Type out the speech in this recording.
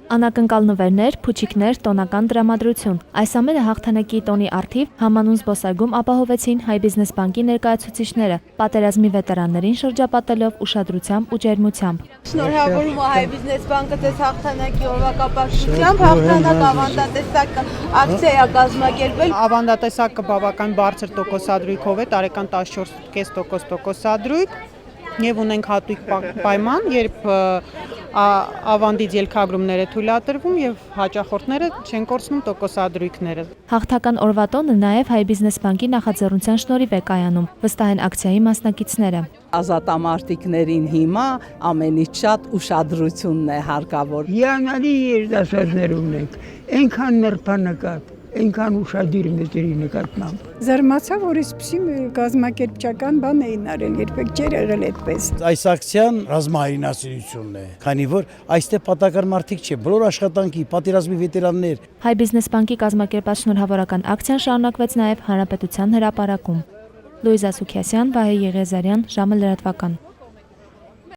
Անակնկալ նվերներ, փուչիկներ, տոնական տրամադրություն։ Այս ամենը հաղթանակի տոնի առթիվ համանուն զբոսայգում ապահովեցին Հայ բիզնես բանկի ներկայացուցիչները, պատերազմի վետերաններին շրջապատելով ուշադրությամբ ու ջերմությամբ։ Շնորհավորում Հայ բիզնես բանկը ձեզ հաղթանակի օրվա կապակցությամբ հաղթանակ ավանդատեսակ ակցիա կազմակերպել։ Ավանդատեսակը բավական բարձր տոկոսադրույքով է, տարեկան 14.5% տոկոսադրույք եւ ունենք հատուկ պայման, երբ ավանդից ելքագրումները թույլատրվում եւ հաճախորդները չեն կորցնում տոկոսադրույքները։ Հաղթական օրվա տոնը նաեւ Հայ բիզնես բանկի նախաձեռնության շնորհիվ է կայանում, վստահ են ակցիայի մասնակիցները։ Ազատամարտիկներին հիմա ամենից շատ ուշադրությունն է հարկավոր։ Հիանալի երիտասարդներ ունենք, այնքան նրբանկատ, այնքան ուշադիր մեծերի նկատմամբ։ Զարմացա, որ այսպիսի կազմակերպչական բան էին արել, երբեք չէր եղել այդպես։ Այս ակցիան ռազմահայրենասիրությունն է, քանի որ այստեղ պատահական մարդիկ չէ, բոլոր աշխատանքի, պատերազմի վետերաններ։ Հայ բիզնես բանկի կազմակերպած շնորհավորական ակցիան շարունակվեց նաև Հանրապետության հրապարակում։ Լուիզա Սուքիասյան, Վահե Եղիազարյան, ժամը լրատվական։